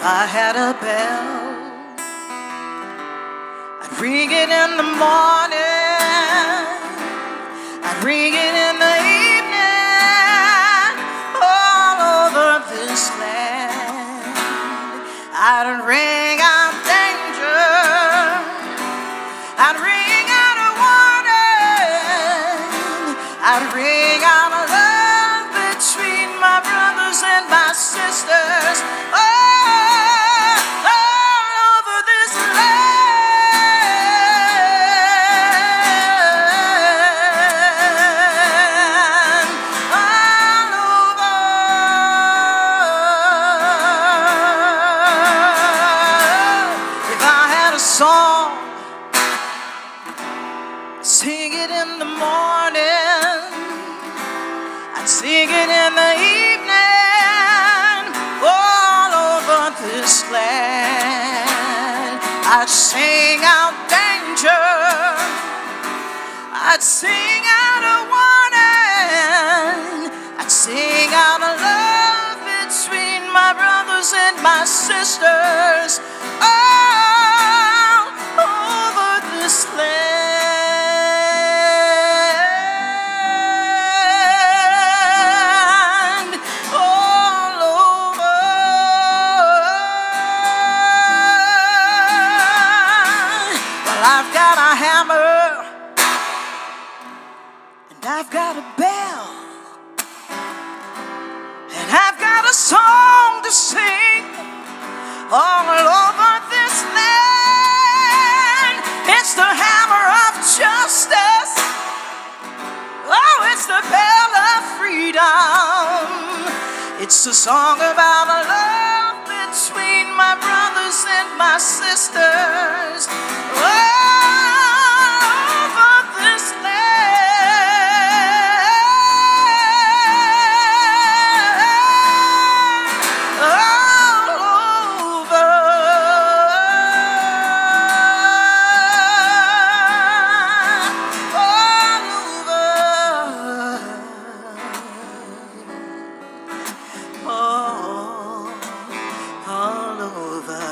I had a bell, I'd ring it in the morning, I'd ring it in the evening, all over this land. I'd ring out danger, I'd ring out a warning, I'd ring out a love between my brothers and my sisters. Song, sing it in the morning, I'd sing it in the evening, all over this land. I'd sing out danger, I'd sing out a warning, I'd sing out a love between my brothers and my sisters. This land, all over. Well, I've got a hammer and I've got a bell and I've got a song to sing all over this land. It's the hammer of justice. Oh, it's the bell of freedom. It's the song about a love between my brothers and my sisters. All over this land. All over. All over.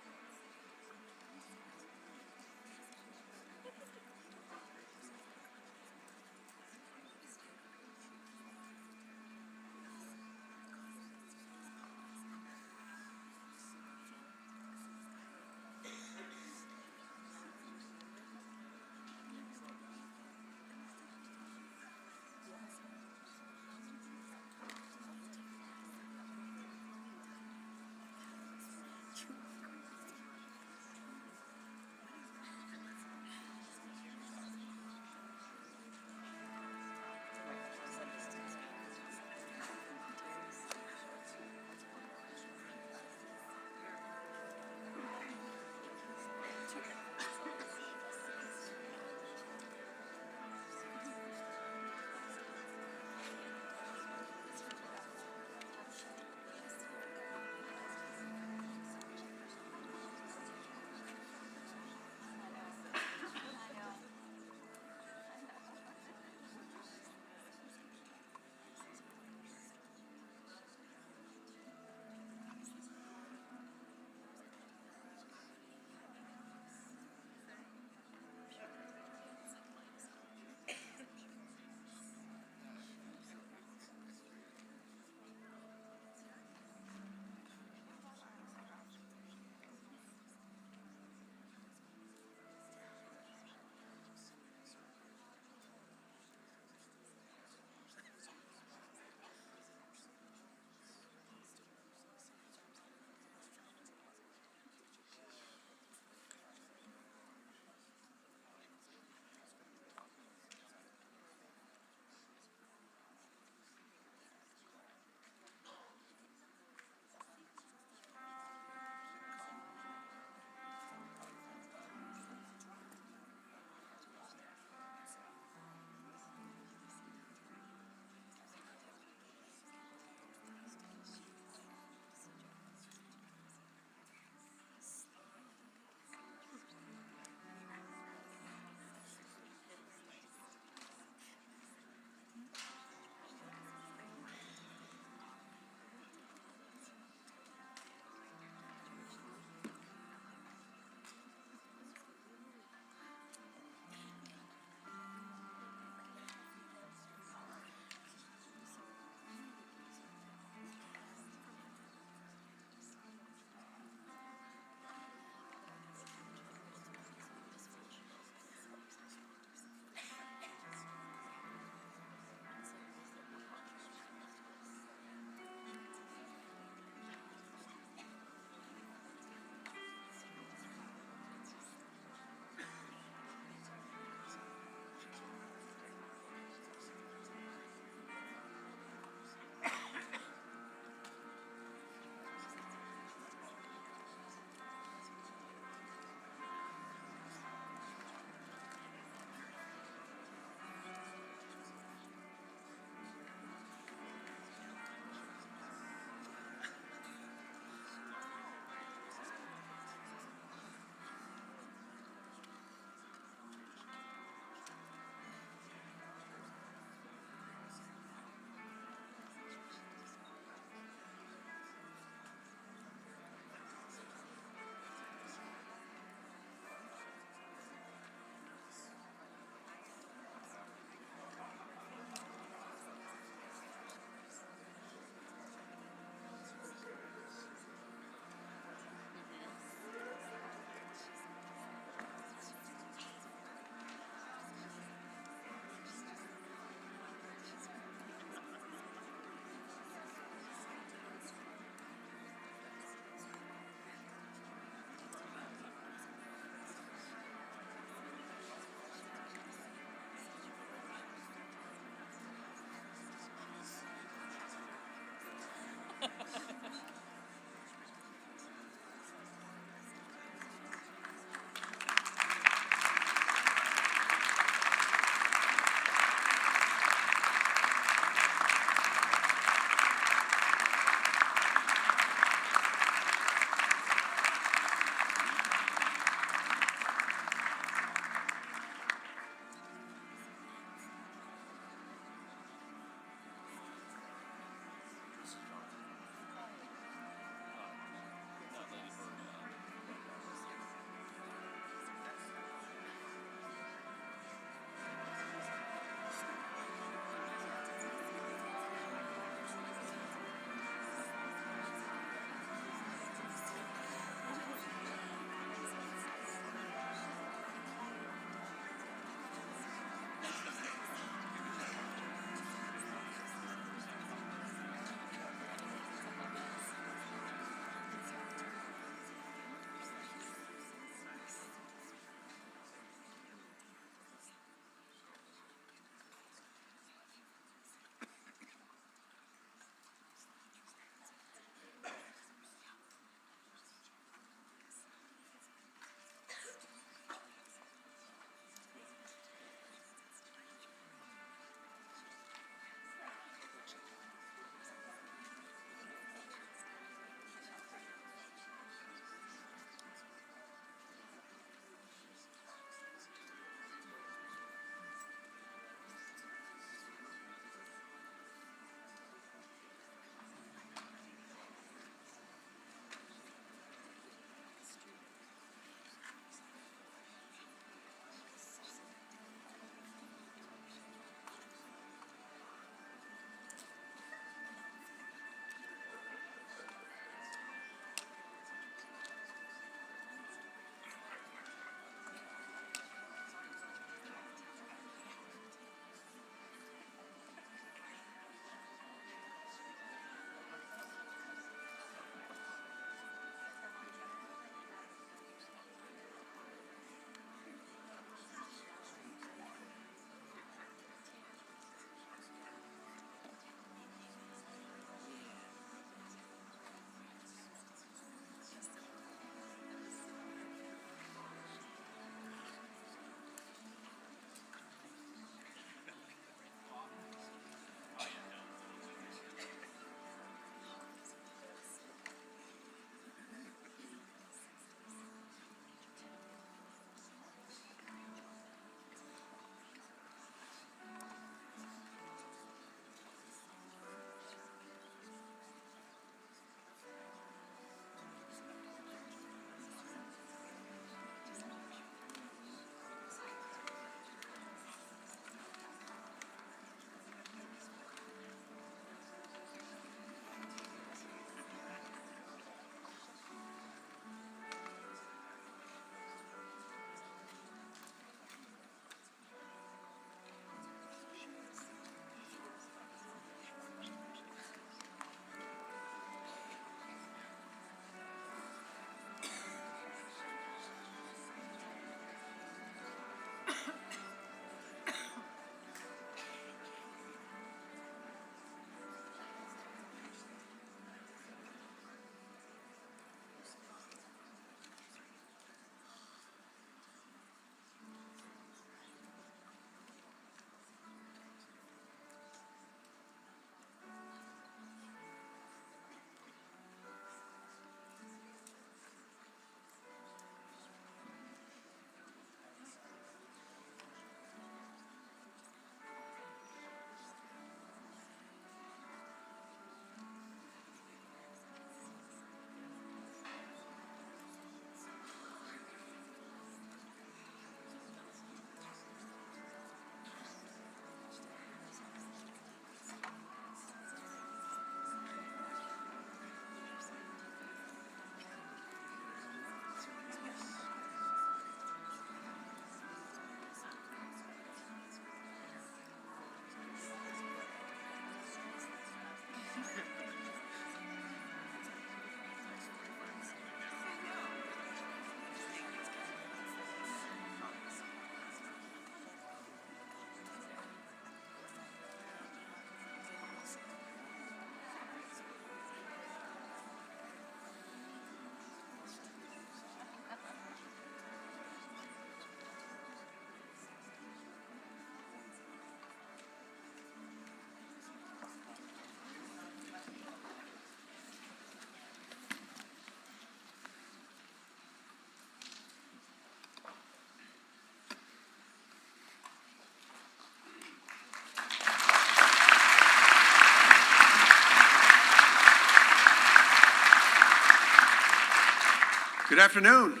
Good afternoon.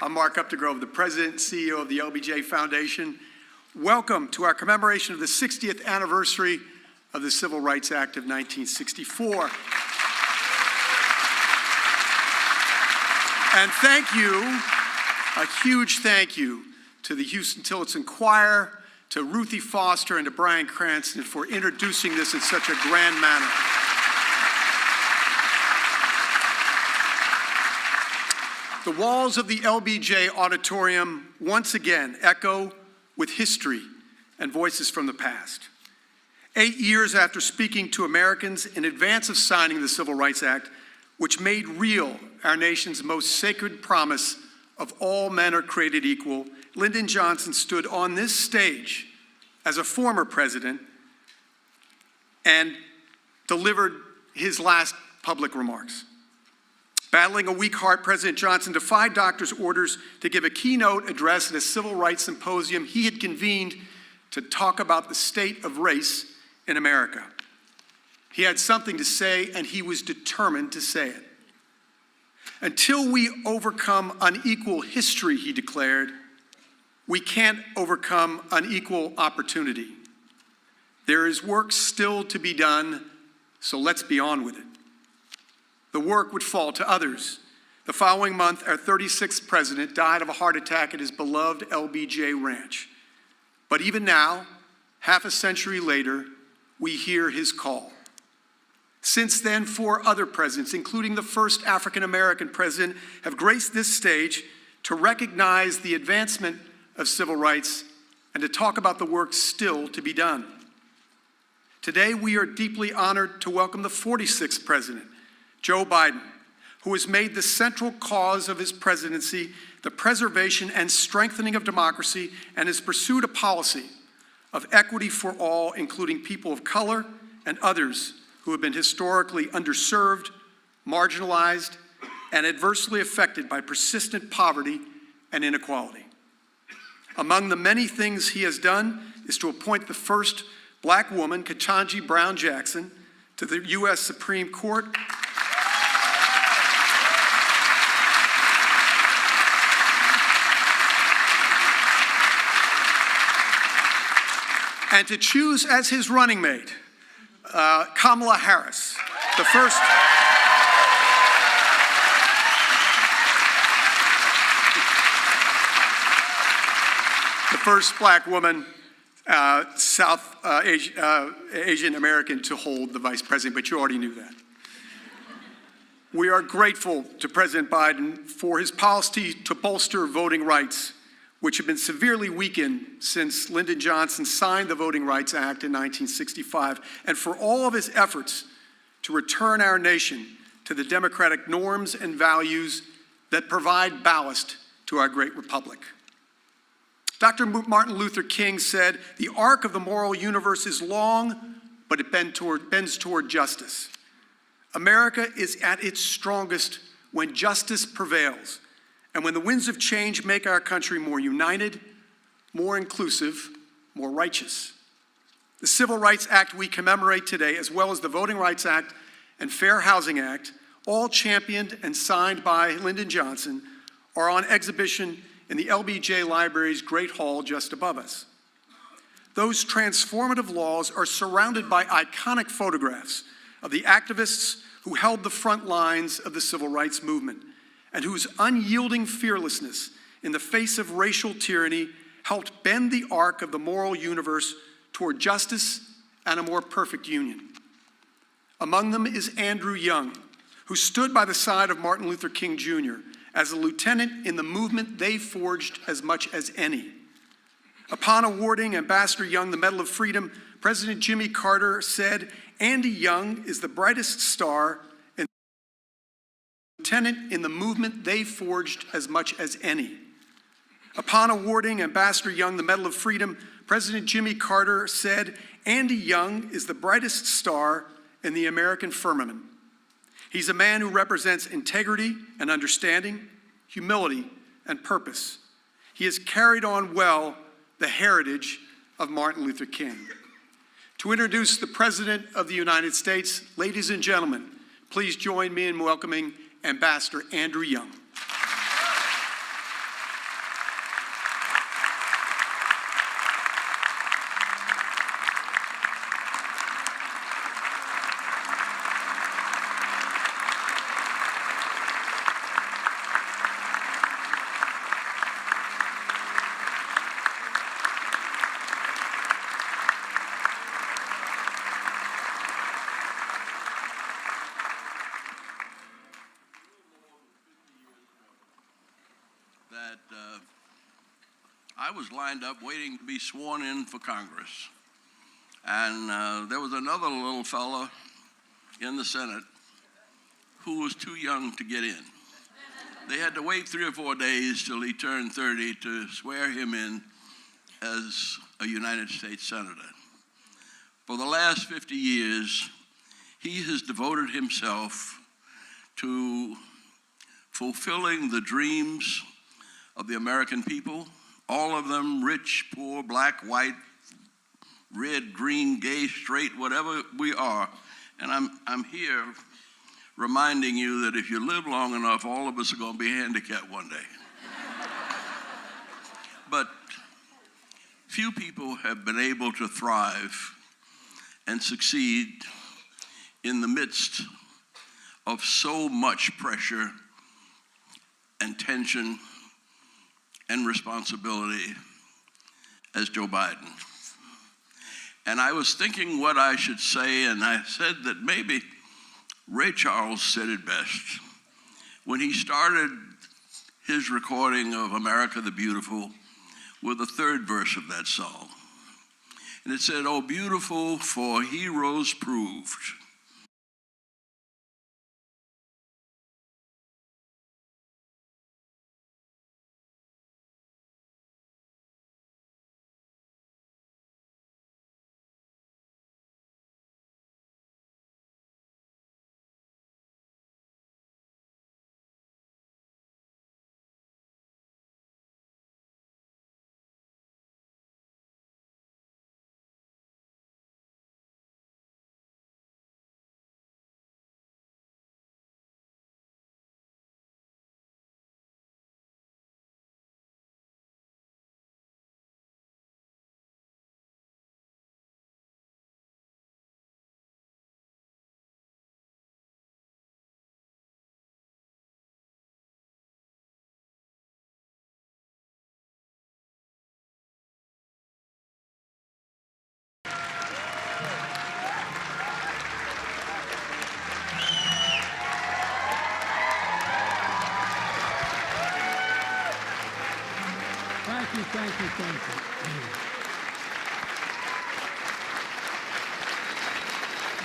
I'm Mark Updegrove, the President and CEO of the LBJ Foundation. Welcome to our commemoration of the 60th anniversary of the Civil Rights Act of 1964. And thank you, a huge thank you to the Houston Tillotson Choir, to Ruthie Foster, and to Brian Cranston for introducing this in such a grand manner. The walls of the LBJ Auditorium once again echo with history and voices from the past. 8 years after speaking to Americans in advance of signing the Civil Rights Act, which made real our nation's most sacred promise of all men are created equal, Lyndon Johnson stood on this stage as a former president and delivered his last public remarks. Battling a weak heart, President Johnson defied doctors' orders to give a keynote address at a civil rights symposium he had convened to talk about the state of race in America. He had something to say, and he was determined to say it. Until we overcome unequal history, he declared, we can't overcome unequal opportunity. There is work still to be done, so let's be on with it. The work would fall to others. The following month, our 36th president died of a heart attack at his beloved LBJ ranch. But even now, half a century later, we hear his call. Since then, 4 other presidents, including the first African-American president, have graced this stage to recognize the advancement of civil rights and to talk about the work still to be done. Today, we are deeply honored to welcome the 46th president, Joe Biden, who has made the central cause of his presidency the preservation and strengthening of democracy and has pursued a policy of equity for all, including people of color and others who have been historically underserved, marginalized, and adversely affected by persistent poverty and inequality. Among the many things he has done is to appoint the first black woman, Ketanji Brown Jackson, to the U.S. Supreme Court, and to choose as his running mate Kamala Harris, the first black woman, South Asian American to hold the vice president, but you already knew that. We are grateful to President Biden for his policy to bolster voting rights, which have been severely weakened since Lyndon Johnson signed the Voting Rights Act in 1965, and for all of his efforts to return our nation to the democratic norms and values that provide ballast to our great republic. Dr. Martin Luther King said, "The arc of the moral universe is long, but it bends toward justice." America is at its strongest when justice prevails, and when the winds of change make our country more united, more inclusive, more righteous. The Civil Rights Act we commemorate today, as well as the Voting Rights Act and Fair Housing Act, all championed and signed by Lyndon Johnson, are on exhibition in the LBJ Library's Great Hall just above us. Those transformative laws are surrounded by iconic photographs of the activists who held the front lines of the civil rights movement, and whose unyielding fearlessness in the face of racial tyranny helped bend the arc of the moral universe toward justice and a more perfect union. Among them is Andrew Young, who stood by the side of Martin Luther King Jr. as a lieutenant in the movement they forged as much as any. Upon awarding Ambassador Young the Medal of Freedom, President Jimmy Carter said, "Andy Young is the brightest star lieutenant in the movement they forged as much as any." Upon awarding Ambassador Young the Medal of Freedom, President Jimmy Carter said, "Andy Young is the brightest star in the American firmament. He's a man who represents integrity and understanding, humility and purpose. He has carried on well the heritage of Martin Luther King." To introduce the President of the United States, ladies and gentlemen, please join me in welcoming Ambassador Andrew Young. I was lined up waiting to be sworn in for Congress. And there was another little fella in the Senate who was too young to get in. They had to wait 3 or 4 days till he turned 30 to swear him in as a United States Senator. For the last 50 years, he has devoted himself to fulfilling the dreams of the American people, all of them, rich, poor, black, white, red, green, gay, straight, whatever we are. And I'm here reminding you that if you live long enough, all of us are going to be handicapped one day. But few people have been able to thrive and succeed in the midst of so much pressure and tension and responsibility as Joe Biden. And I was thinking what I should say, and I said that maybe Ray Charles said it best when he started his recording of America the Beautiful with the 3rd verse of that song. And it said, "Oh, beautiful for heroes proved." Thank you. Thank you.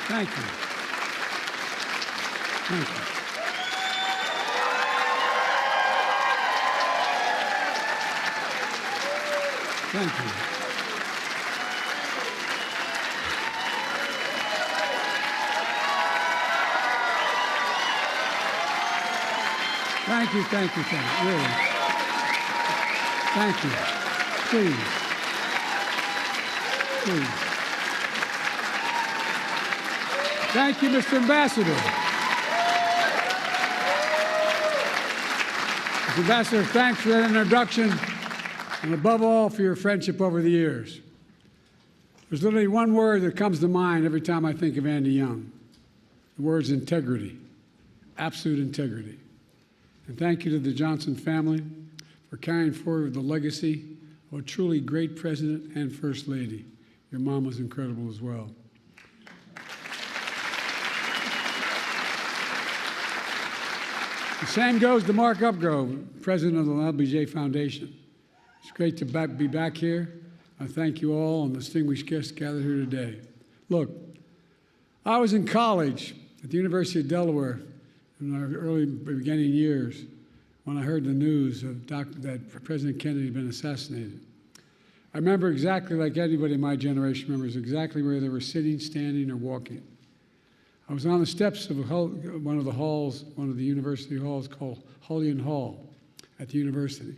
Thank you. Thank you. Thank you, really. Thank you. Please. Thank you, Mr. Ambassador. Mr. Ambassador, thanks for that introduction, and above all, for your friendship over the years. There's literally one word that comes to mind every time I think of Andy Young. The word's integrity, absolute integrity. And thank you to the Johnson family for carrying forward the legacy of a truly great president and first lady. Your mom was incredible as well. The same goes to Mark Upgrove, president of the LBJ Foundation. It's great to be back here. I thank you all and distinguished guests gathered here today. Look, I was in college at the University of Delaware in our early beginning years when I heard the news of that President Kennedy had been assassinated. I remember exactly like anybody in my generation remembers exactly where they were sitting, standing, or walking. I was on the steps of one of the university halls called Hullion Hall at the university,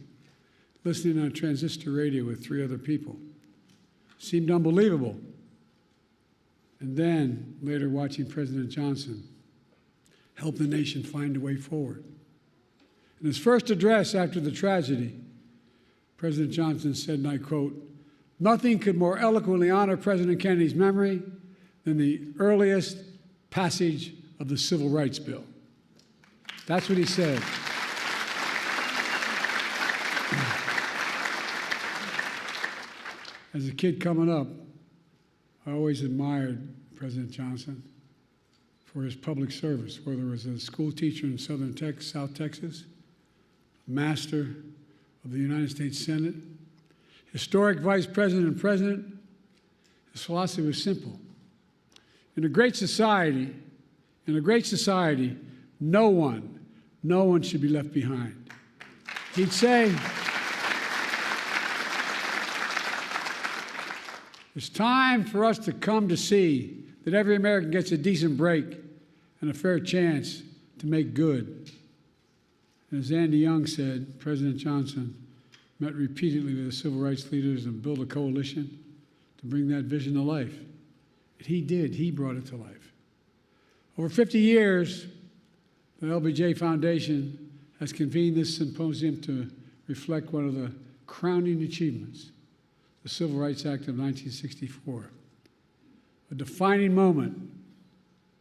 listening on a transistor radio with 3 other people. Seemed unbelievable. And then, later watching President Johnson help the nation find a way forward. In his first address after the tragedy, President Johnson said, and I quote, "Nothing could more eloquently honor President Kennedy's memory than the earliest passage of the Civil Rights Bill." That's what he said. As a kid coming up, I always admired President Johnson for his public service, whether it was a school teacher in South Texas, master of the United States Senate, historic vice president and president. His philosophy was simple. In a great society, no one should be left behind. He'd say, "It's time for us to come to see that every American gets a decent break and a fair chance to make good." And as Andy Young said, President Johnson met repeatedly with the civil rights leaders and built a coalition to bring that vision to life. And he did. He brought it to life. Over 50 years, the LBJ Foundation has convened this symposium to reflect one of the crowning achievements, the Civil Rights Act of 1964, a defining moment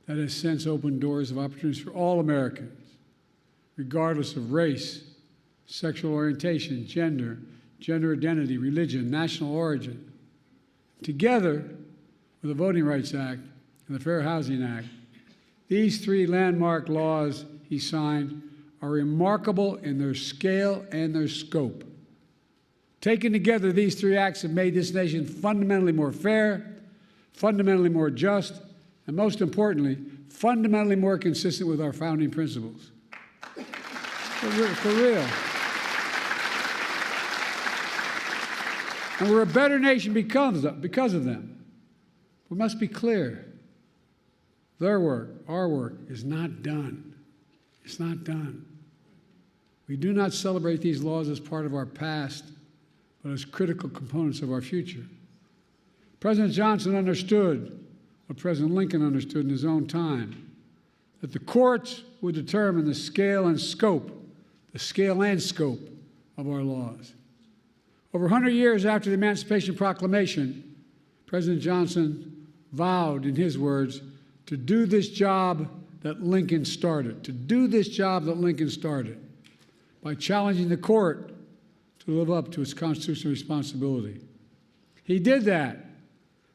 that has since opened doors of opportunities for all Americans, regardless of race, sexual orientation, gender identity, religion, national origin. Together with the Voting Rights Act and the Fair Housing Act, these three landmark laws he signed are remarkable in their scale and their scope. Taken together, these three acts have made this nation fundamentally more fair, fundamentally more just, and most importantly, fundamentally more consistent with our founding principles. For real. And we're a better nation because of them. We must be clear. Their work, our work, is not done. It's not done. We do not celebrate these laws as part of our past, but as critical components of our future. President Johnson understood what President Lincoln understood in his own time, that the courts would determine the scale and scope of our laws. Over 100 years after the Emancipation Proclamation, President Johnson vowed, in his words, to do this job that Lincoln started, by challenging the court to live up to its constitutional responsibility. He did that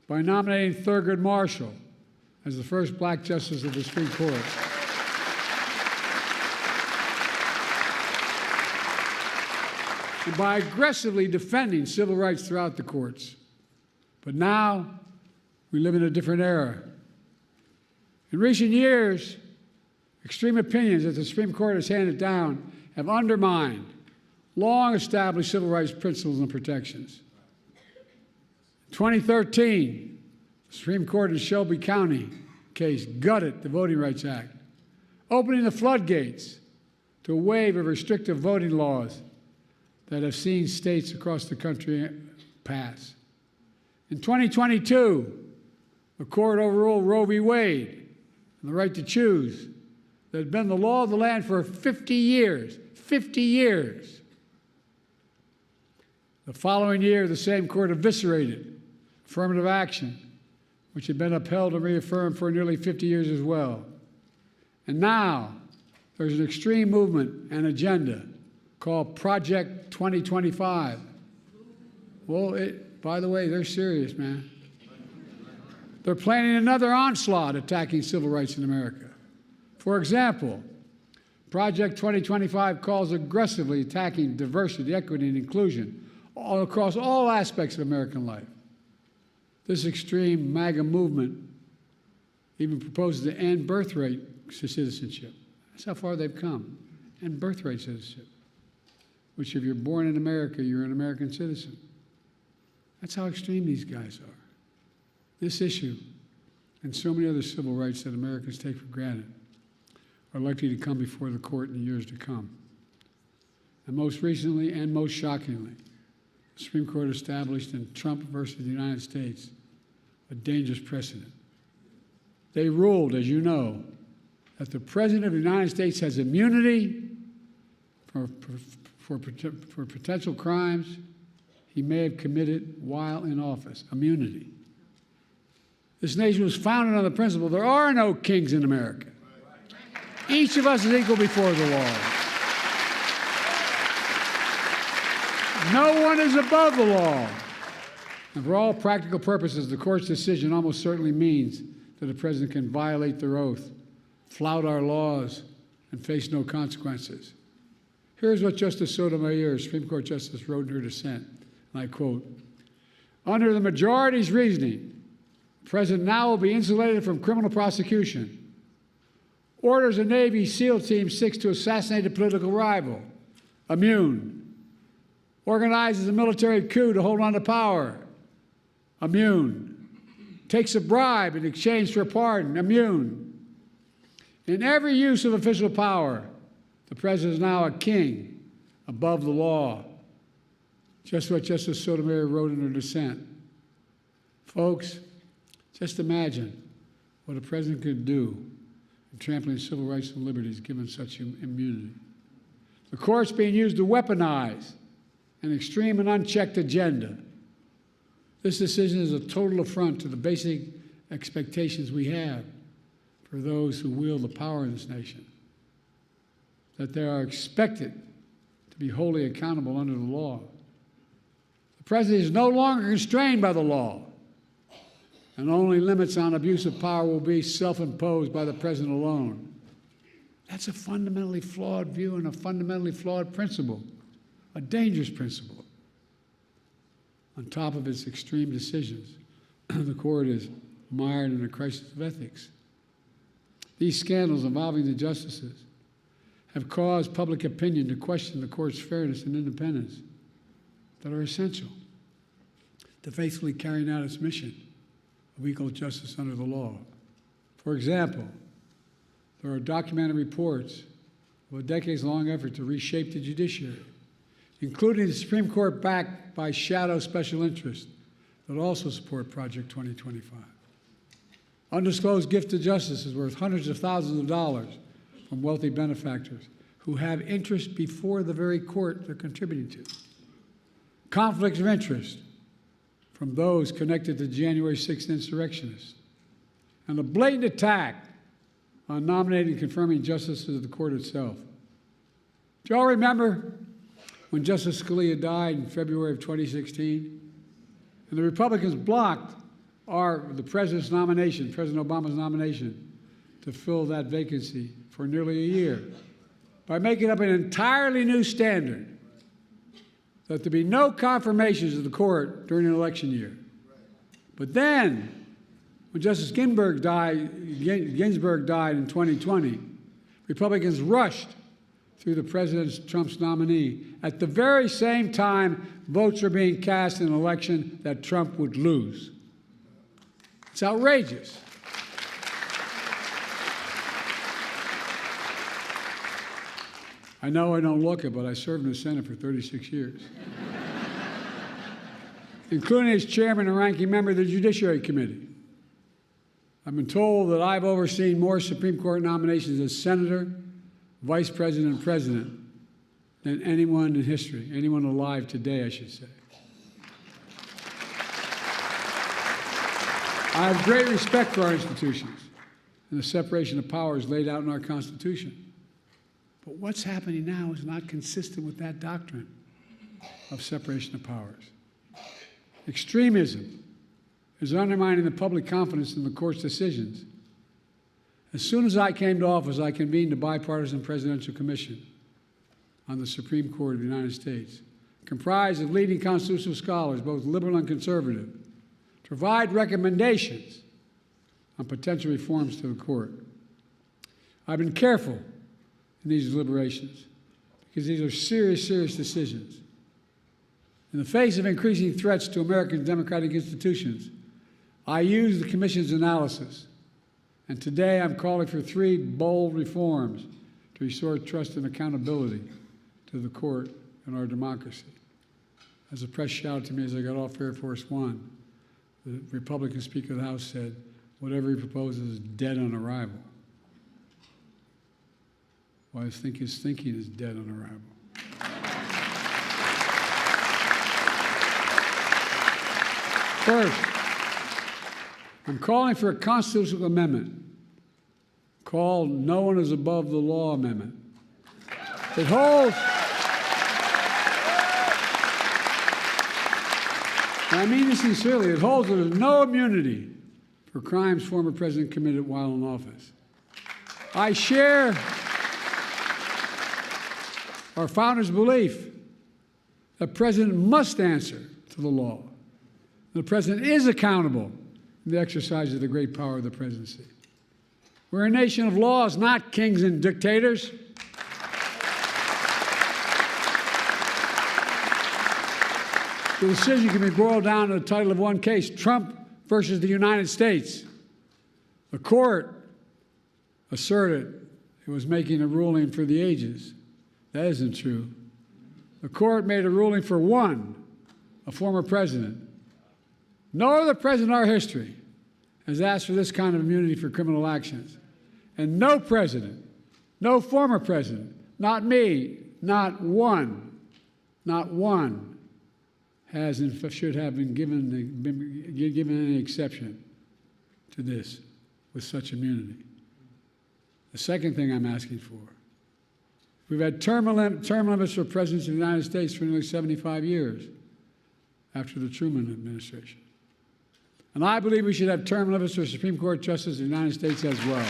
by nominating Thurgood Marshall as the first black justice of the Supreme Court. And by aggressively defending civil rights throughout the courts. But now, we live in a different era. In recent years, extreme opinions that the Supreme Court has handed down have undermined long-established civil rights principles and protections. In 2013, the Supreme Court in Shelby County case gutted the Voting Rights Act, opening the floodgates to a wave of restrictive voting laws that have seen states across the country pass. In 2022, the court overruled Roe v. Wade and the right to choose that had been the law of the land for 50 years. 50 years. The following year, the same court eviscerated affirmative action, which had been upheld and reaffirmed for nearly 50 years as well. And now, there's an extreme movement and agenda called Project 2025. Well, by the way, they're serious, man. They're planning another onslaught attacking civil rights in America. For example, Project 2025 calls aggressively attacking diversity, equity, and inclusion all across all aspects of American life. This extreme MAGA movement even proposes to end birthright citizenship. That's how far they've come. End birthright citizenship, which if you're born in America, you're an American citizen. That's how extreme these guys are. This issue and so many other civil rights that Americans take for granted are likely to come before the court in the years to come. And most recently and most shockingly, the Supreme Court established in Trump versus the United States a dangerous precedent. They ruled, as you know, that the President of the United States has immunity for potential crimes he may have committed while in office. Immunity. This nation was founded on the principle there are no kings in America. Each of us is equal before the law. No one is above the law. And for all practical purposes, the court's decision almost certainly means that the president can violate their oath, flout our laws, and face no consequences. Here's what Justice Sotomayor, Supreme Court Justice, wrote in her dissent, and I quote, "Under the majority's reasoning, the president now will be insulated from criminal prosecution. Orders a Navy SEAL Team 6 to assassinate a political rival. Immune. Organizes a military coup to hold on to power. Immune. Takes a bribe in exchange for a pardon. Immune. In every use of official power, the president is now a king above the law." Just what Justice Sotomayor wrote in her dissent. Folks, just imagine what a president could do in trampling civil rights and liberties given such immunity. The court's being used to weaponize an extreme and unchecked agenda. This decision is a total affront to the basic expectations we have for those who wield the power in this nation, that they are expected to be wholly accountable under the law. The president is no longer constrained by the law, and only limits on abuse of power will be self-imposed by the president alone. That's a fundamentally flawed view and a fundamentally flawed principle, a dangerous principle. On top of its extreme decisions, the court is mired in a crisis of ethics. These scandals involving the justices have caused public opinion to question the court's fairness and independence that are essential to faithfully carrying out its mission of equal justice under the law. For example, there are documented reports of a decades-long effort to reshape the judiciary, including the Supreme Court backed by shadow special interests that also support Project 2025. Undisclosed gift to justice is worth hundreds of thousands of dollars from wealthy benefactors who have interest before the very court they're contributing to. Conflicts of interest from those connected to January 6th insurrectionists. And a blatant attack on nominating and confirming justices of the court itself. Do you all remember when Justice Scalia died in February of 2016? And the Republicans blocked the president's nomination, President Obama's nomination, to fill that vacancy for nearly a year by making up an entirely new standard that there be no confirmations of the court during an election year. But then, when Justice Ginsburg died in 2020, Republicans rushed through the President Trump's nominee at the very same time votes were being cast in an election that Trump would lose. It's outrageous. I know I don't look it, but I served in the Senate for 36 years, including as chairman and ranking member of the Judiciary Committee. I've been told that I've overseen more Supreme Court nominations as senator, vice president, and president than anyone in history, anyone alive today, I should say. I have great respect for our institutions and the separation of powers laid out in our Constitution. But what's happening now is not consistent with that doctrine of separation of powers. Extremism is undermining the public confidence in the court's decisions. As soon as I came to office, I convened a bipartisan presidential commission on the Supreme Court of the United States, comprised of leading constitutional scholars, both liberal and conservative, to provide recommendations on potential reforms to the court. I've been careful in these deliberations because these are serious, serious decisions. In the face of increasing threats to American democratic institutions, I use the Commission's analysis, and today I'm calling for 3 bold reforms to restore trust and accountability to the court and our democracy. As the press shouted to me as I got off Air Force One, the Republican Speaker of the House said, "Whatever he proposes is dead on arrival." Well, I think his thinking is dead on arrival. First, I'm calling for a constitutional amendment called No One is Above the Law Amendment. It holds, and I mean this sincerely, it holds that there's no immunity for crimes former president committed while in office. I share our founders' belief that the president must answer to the law. The president is accountable in the exercise of the great power of the presidency. We're a nation of laws, not kings and dictators. The decision can be boiled down to the title of one case, Trump versus the United States. The court asserted it was making a ruling for the ages. That isn't true. The court made a ruling for one, a former president. No other president in our history has asked for this kind of immunity for criminal actions. And no president, no former president, not me, not one, has and should have been given any exception to this with such immunity. The second thing I'm asking for, we've had term limits for presidents of the United States for nearly 75 years after the Truman administration. And I believe we should have term limits for Supreme Court justices of the United States as well.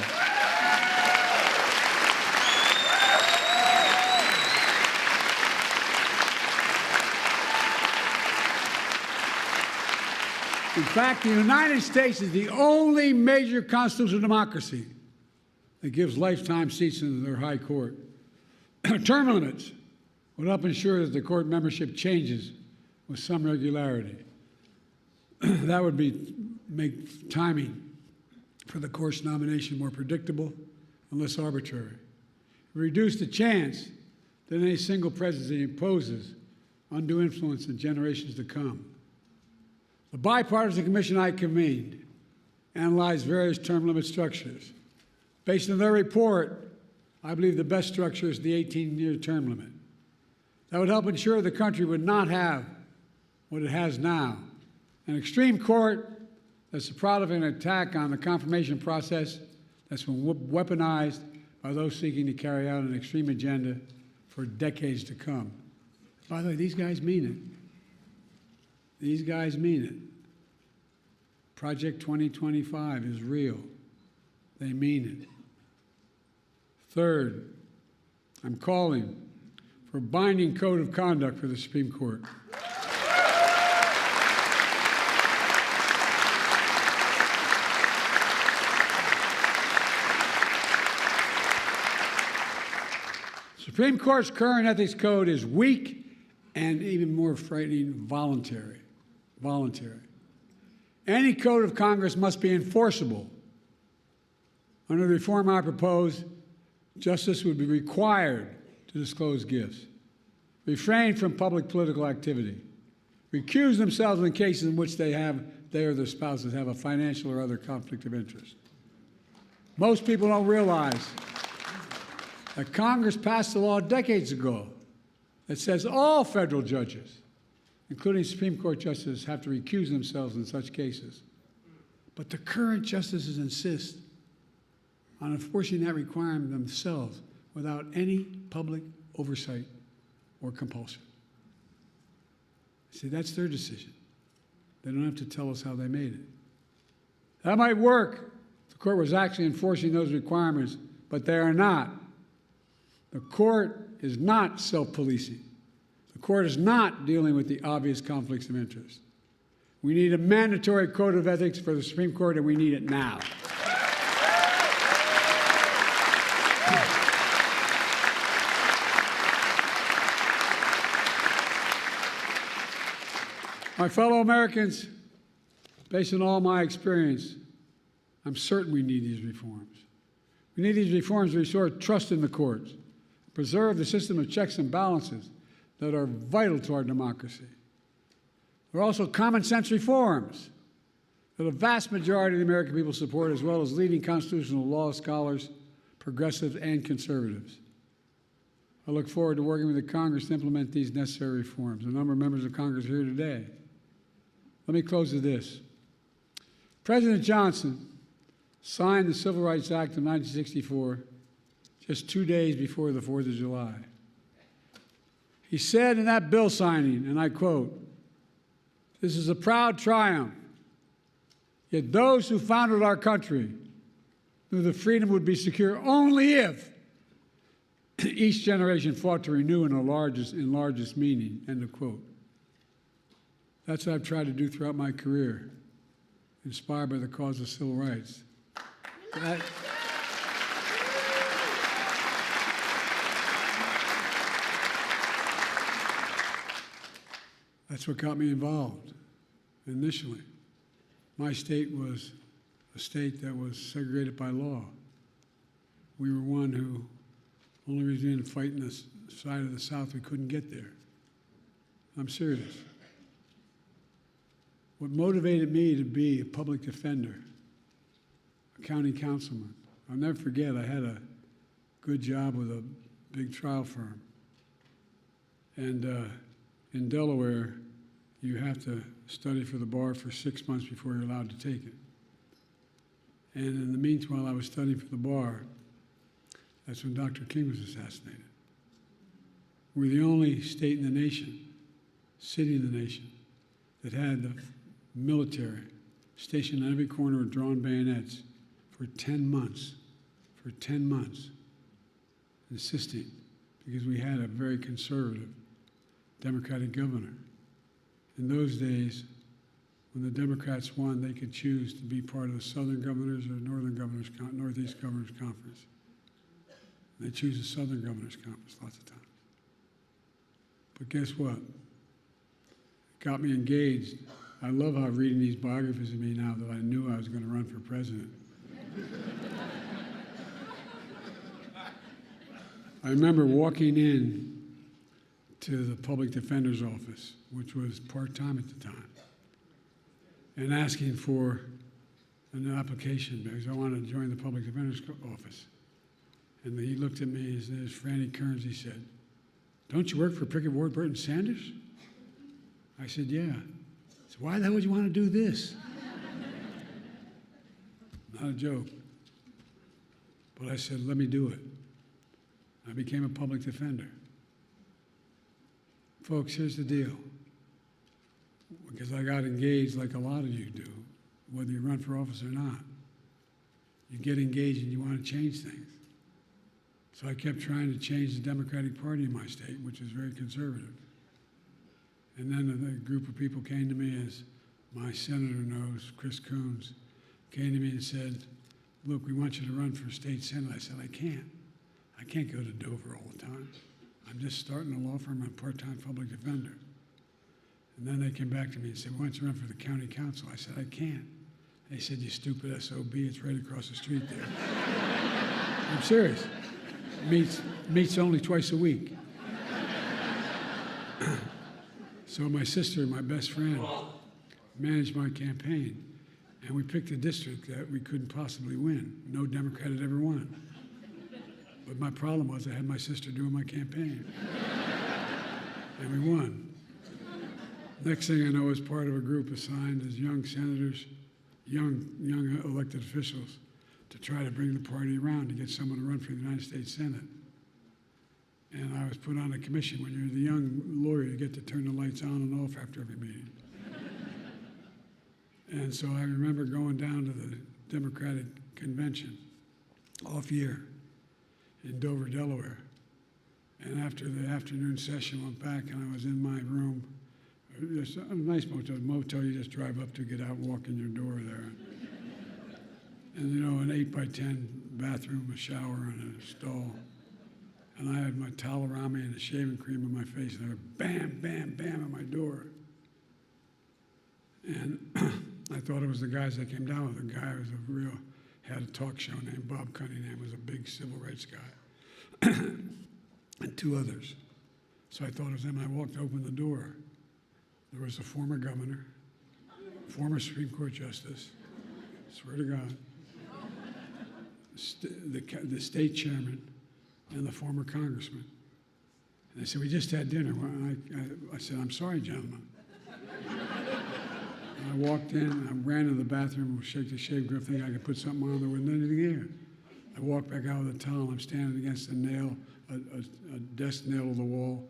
In fact, the United States is the only major constitutional democracy that gives lifetime seats in their high court. Term limits would help ensure that the court membership changes with some regularity. That would make timing for the court's nomination more predictable and less arbitrary. Reduce the chance that any single presidency imposes undue influence in generations to come. The bipartisan commission I convened analyzed various term limit structures. Based on their report, I believe the best structure is the 18-year term limit. That would help ensure the country would not have what it has now, an extreme court that's the product of an attack on the confirmation process that's been weaponized by those seeking to carry out an extreme agenda for decades to come. By the way, these guys mean it. These guys mean it. Project 2025 is real. They mean it. Third, I'm calling for a binding code of conduct for the Supreme Court. Supreme Court's current ethics code is weak and, even more frightening, voluntary. Any code of Congress must be enforceable. Under the reform I propose, justice would be required to disclose gifts, refrain from public political activity, recuse themselves in cases in which they or their spouses have a financial or other conflict of interest. Most people don't realize that Congress passed a law decades ago that says all federal judges, including Supreme Court justices, have to recuse themselves in such cases. But the current justices insist on enforcing that requirement themselves without any public oversight or compulsion. See, that's their decision. They don't have to tell us how they made it. That might work if the court was actually enforcing those requirements, but they are not. The court is not self-policing. The court is not dealing with the obvious conflicts of interest. We need a mandatory code of ethics for the Supreme Court, and we need it now. My fellow Americans, based on all my experience, I'm certain we need these reforms. We need these reforms to restore trust in the courts, preserve the system of checks and balances that are vital to our democracy. There are also common sense reforms that a vast majority of the American people support, as well as leading constitutional law scholars, progressives, and conservatives. I look forward to working with the Congress to implement these necessary reforms. A number of members of Congress are here today. Let me close with this. President Johnson signed the Civil Rights Act of 1964 just 2 days before the 4th of July. He said in that bill signing, and I quote, "This is a proud triumph, yet those who founded our country knew that freedom would be secure only if each generation fought to renew in largest meaning," end of quote. That's what I've tried to do throughout my career, inspired by the cause of civil rights. That's what got me involved initially. My state was a state that was segregated by law. We were one who, only reason we didn't fight in the side of the South, we couldn't get there. I'm serious. What motivated me to be a public defender, a county councilman, I'll never forget, I had a good job with a big trial firm. And in Delaware, you have to study for the bar for 6 months before you're allowed to take it. And in the meantime, I was studying for the bar. That's when Dr. King was assassinated. We're the only state in the nation, city in the nation, that had the military stationed on every corner with drawn bayonets for 10 months, insisting, because we had a very conservative Democratic governor. In those days, when the Democrats won, they could choose to be part of the Southern Governors or Northeast Governors Conference. They choose the Southern Governors Conference lots of times. But guess what? It got me engaged. I love how reading these biographies of me now that I knew I was going to run for president. I remember walking in to the public defender's office, which was part-time at the time, and asking for an application because I wanted to join the public defender's office. And he looked at me, his name is Franny Kearns, he said, "Don't you work for Pickett, Ward, Burton, Sanders?" I said, "Yeah." He said, "Why the hell would you want to do this?" Not a joke. But I said, "Let me do it." I became a public defender. Folks, here's the deal. Because I got engaged like a lot of you do, whether you run for office or not. You get engaged and you want to change things. So I kept trying to change the Democratic Party in my state, which is very conservative. And then a group of people came to me, as my senator knows, Chris Coons, came to me and said, "Look, we want you to run for state senate." I said, I can't go to Dover all the time. I'm just starting a law firm. I'm a part-time public defender. And then they came back to me and said, "Why don't you run for the county council?" I said, "I can't." They said, "You stupid SOB, it's right across the street there." I'm serious. Meets only twice a week. So my sister, my best friend, managed my campaign, and we picked a district that we couldn't possibly win. No Democrat had ever won. But my problem was I had my sister doing my campaign. And we won. Next thing I know, I was part of a group assigned as young senators, young elected officials, to try to bring the party around to get someone to run for the United States Senate. And I was put on a commission. When you're the young lawyer, you get to turn the lights on and off after every meeting. And so I remember going down to the Democratic convention off year in Dover, Delaware. And after the afternoon session, went back and I was in my room. There's a nice motel you just drive up to, get out, walk in your door there. And you know, an 8x10 bathroom, a shower, and a stall. And I had my towel around me and a shaving cream on my face, and they were bam, bam, bam at my door. And I thought it was the guys that came down with. The guy was had a talk show named Bob Cunningham, was a big civil rights guy, and two others. So I thought it was them. I walked, opened the door. There was a former governor, former Supreme Court justice, swear to God, the state chairman, and the former congressman. And they said, we just had dinner. Well, I said, I'm sorry, gentlemen. And I walked in, I ran to the bathroom, shake the shave grip, thinking I could put something on. There wasn't anything there. I walked back out with a towel. I'm standing against a nail, a desk nail to the wall,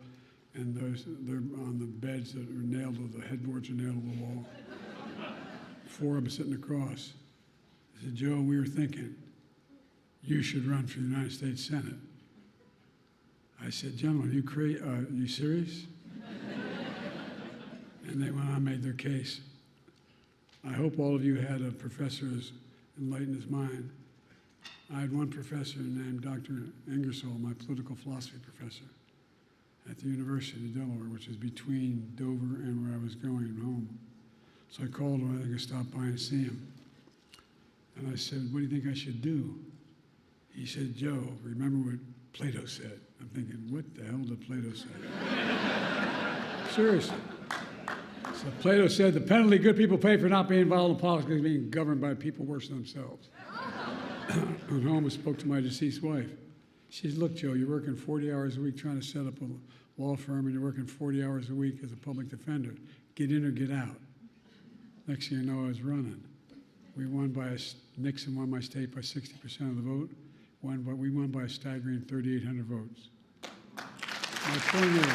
and they're on the beds that are nailed to the headboards are nailed to the wall. 4 of them sitting across. I said, Joe, we were thinking you should run for the United States Senate. I said, gentlemen, are you serious? And they went on and made their case. I hope all of you had a professor who's enlightened his mind. I had one professor named Dr. Ingersoll, my political philosophy professor, at the University of Delaware, which is between Dover and where I was going home. So I called him, I could stop by and see him. And I said, what do you think I should do? He said, Joe, remember what Plato said. I'm thinking, what the hell did Plato say? Seriously. So Plato said, the penalty good people pay for not being involved in politics is being governed by people worse than themselves. Went home and spoke to my deceased wife. She said, look, Joe, you're working 40 hours a week trying to set up a law firm, and you're working 40 hours a week as a public defender. Get in or get out. Next thing you know, I was running. Nixon won my state by 60% of the vote. We won by a staggering 3,800 votes. My point is,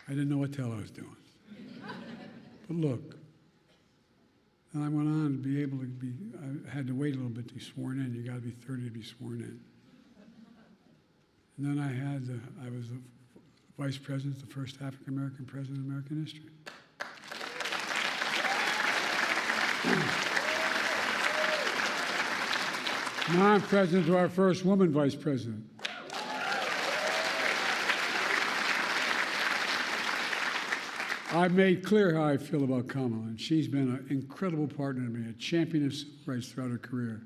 I didn't know what the hell I was doing. But look, and I went on to be able to be, I had to wait a little bit to be sworn in. You got to be 30 to be sworn in. And then I was the vice president, the first African-American president in American history. Now I'm president to our first woman vice president. I've made clear how I feel about Kamala, and she's been an incredible partner to me, a champion of civil rights throughout her career.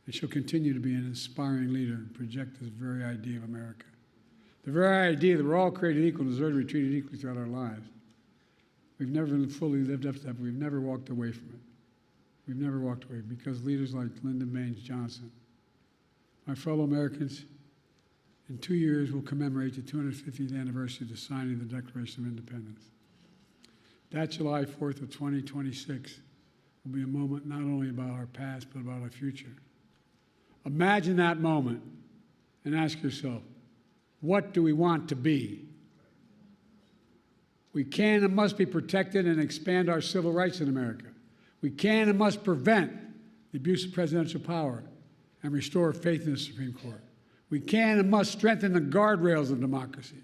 And she'll continue to be an inspiring leader and project this very idea of America. The very idea that we're all created equal and deserve to be treated equally throughout our lives. We've never fully lived up to that, but we've never walked away from it. We've never walked away because leaders like Lyndon Baines Johnson, my fellow Americans, in 2 years we'll commemorate the 250th anniversary of the signing of the Declaration of Independence. That July 4th of 2026 will be a moment not only about our past, but about our future. Imagine that moment and ask yourself, what do we want to be? We can and must be protected and expand our civil rights in America. We can and must prevent the abuse of presidential power and restore faith in the Supreme Court. We can and must strengthen the guardrails of democracy.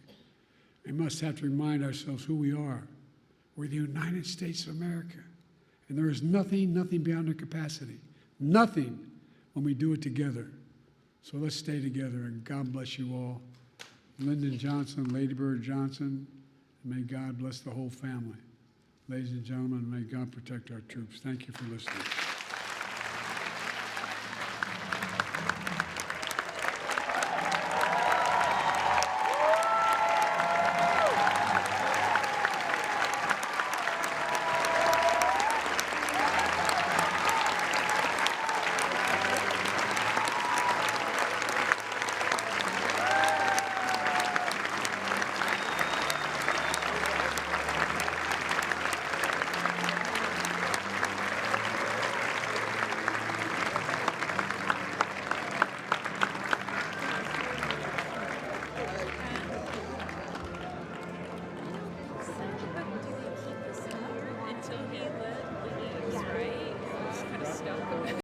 We must have to remind ourselves who we are. We're the United States of America. And there is nothing beyond our capacity. Nothing when we do it together. So let's stay together, and God bless you all. Lyndon Johnson, Lady Bird Johnson, and may God bless the whole family. Ladies and gentlemen, may God protect our troops. Thank you for listening.